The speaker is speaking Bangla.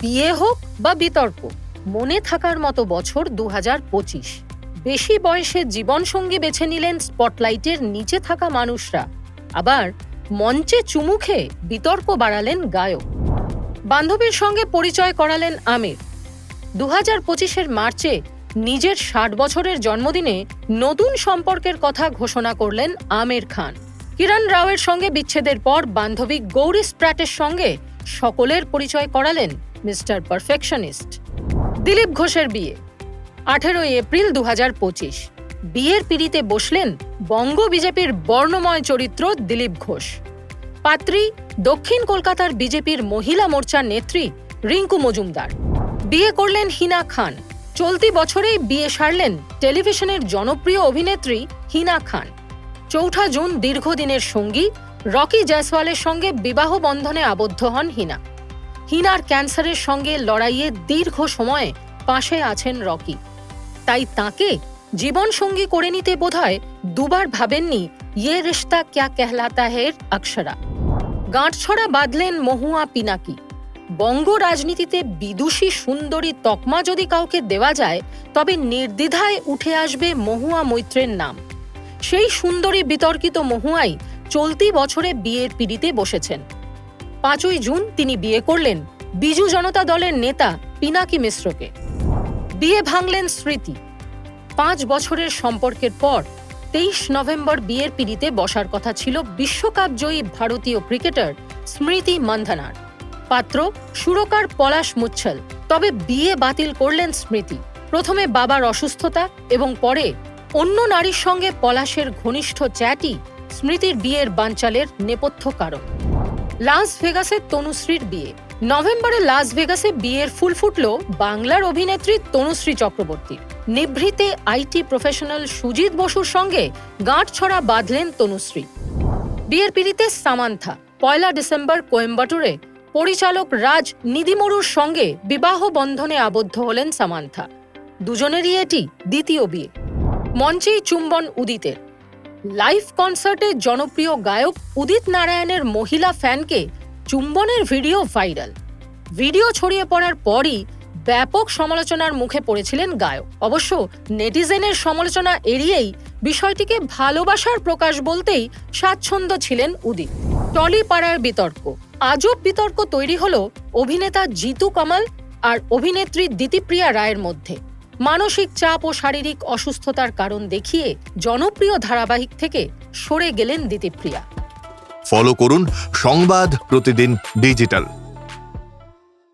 বিয়ে হোক বা বিতর্ক, মনে থাকার মতো বছর 2025। বেশি বয়সে জীবনসঙ্গী বেছে নিলেন স্পটলাইটের নিচে থাকা মানুষরা, আবার মঞ্চে চুমু খেয়ে বিতর্ক বাড়ালেন গায়ক। বান্ধবীর সঙ্গে পরিচয় করালেন আমির। 2025-এর মার্চে নিজের 60 বছরের জন্মদিনে নতুন সম্পর্কের কথা ঘোষণা করলেন আমির খান। কিরণ রাওয়ের সঙ্গে বিচ্ছেদের পর বান্ধবী গৌরী স্প্র্যাটের সঙ্গে সকলের পরিচয় করালেন মিস্টার পারফেকশনিস্ট। দিলীপ ঘোষের বিয়ে 18 এপ্রিল 2025। বিয়ের পিঁড়িতে বসলেন বঙ্গ বিজেপির বর্ণময় চরিত্র দিলীপ ঘোষ। পাত্রী দক্ষিণ কলকাতার বিজেপির মহিলা মোর্চার নেত্রী রিঙ্কু মজুমদার। বিয়ে করলেন হিনা খান। চলতি বছরেই বিয়ে সারলেন টেলিভিশনের জনপ্রিয় অভিনেত্রী হিনা খান। 4 জুন দীর্ঘদিনের সঙ্গী রকি জয়সওয়ালের সঙ্গে বিবাহ বন্ধনে আবদ্ধ হন হিনা। হিনার ক্যান্সারের সঙ্গে লড়াইয়ে দীর্ঘ সময়ে পাশে আছেন রকি, তাই তাঁকে জীবনসঙ্গী করে নিতে বোধহয় দুবার ভাবেননি ইয়ে রিশতা ক্যা কেহলাতা হের অক্ষরা। গাঁটছড়া বাঁধলেন মহুয়া পিনাকি। বঙ্গ রাজনীতিতে বিদুষী সুন্দরী তকমা যদি কাউকে দেওয়া যায়, তবে নির্দ্বিধায় উঠে আসবে মহুয়া মৈত্রের নাম। সেই সুন্দরী বিতর্কিত মহুয়াই চলতি বছরে বিয়ের পিঁড়িতে বসেছেন। 5 জুন তিনি বিয়ে করলেন বিজু জনতা দলের নেতা পিনাকি মিশ্রকে। বিয়ে ভাঙলেন স্মৃতি। 5 বছরের সম্পর্কের পর 23 নভেম্বর বিয়ের পিঁড়িতে বসার কথা ছিল বিশ্বকাপ জয়ী ভারতীয় ক্রিকেটার স্মৃতি মান্ধানার। পাত্র সুরকার পলাশ মুচ্ছল। তবে বিয়ে বাতিল করলেন স্মৃতি। প্রথমে বাবার অসুস্থতা এবং পরে অন্য নারীর সঙ্গে পলাশের ঘনিষ্ঠ চ্যাটই স্মৃতির বিয়ের বানচালের নেপথ্য কারণ। লাস ভেগাসে তনুশ্রীর বিয়ে। নভেম্বরে লাস ভেগাসে বিয়ের ফুল ফুটল বাংলার অভিনেত্রী তনুশ্রী চক্রবর্তীর। নিভৃতে আইটি প্রফেশনাল সুজিত বসুর সঙ্গে গাঁটছড়া বাঁধলেন তনুশ্রী। বিয়ের পিঁড়িতে সামান্থা। 1 ডিসেম্বর কোয়েম্বাটুরে পরিচালক রাজ নিদিমরুর সঙ্গে বিবাহ বন্ধনে আবদ্ধ হলেন সামান্থা। দুজনেরই এটি দ্বিতীয় বিয়ে। মঞ্চেই চুম্বন উদিতের। লাইভ কনসার্টে জনপ্রিয় গায়ক উদিত নারায়ণের মহিলা ফ্যানকে চুম্বনের ভিডিও ভাইরাল। ভিডিও ছড়িয়ে পড়ার পরই ব্যাপক সমালোচনার মুখে পড়েছিলেন গায়ক। অবশ্য নেটিজেনের সমালোচনা এড়িয়েই বিষয়টিকে ভালোবাসার প্রকাশ বলতেই স্বাচ্ছন্দ্য ছিলেন উদিত। টলিপাড়ার বিতর্ক। আজব বিতর্ক তৈরি হলো অভিনেতা জিতু কমল আর অভিনেত্রী দিতিপ্রিয়া রায়ের মধ্যে। মানসিক চাপ ও শারীরিক অসুস্থতার কারণ দেখিয়ে জনপ্রিয় ধারাবাহিক থেকে সরে গেলেন দিতিপ্রিয়া। ফলো করুন সংবাদ প্রতিদিন ডিজিটাল।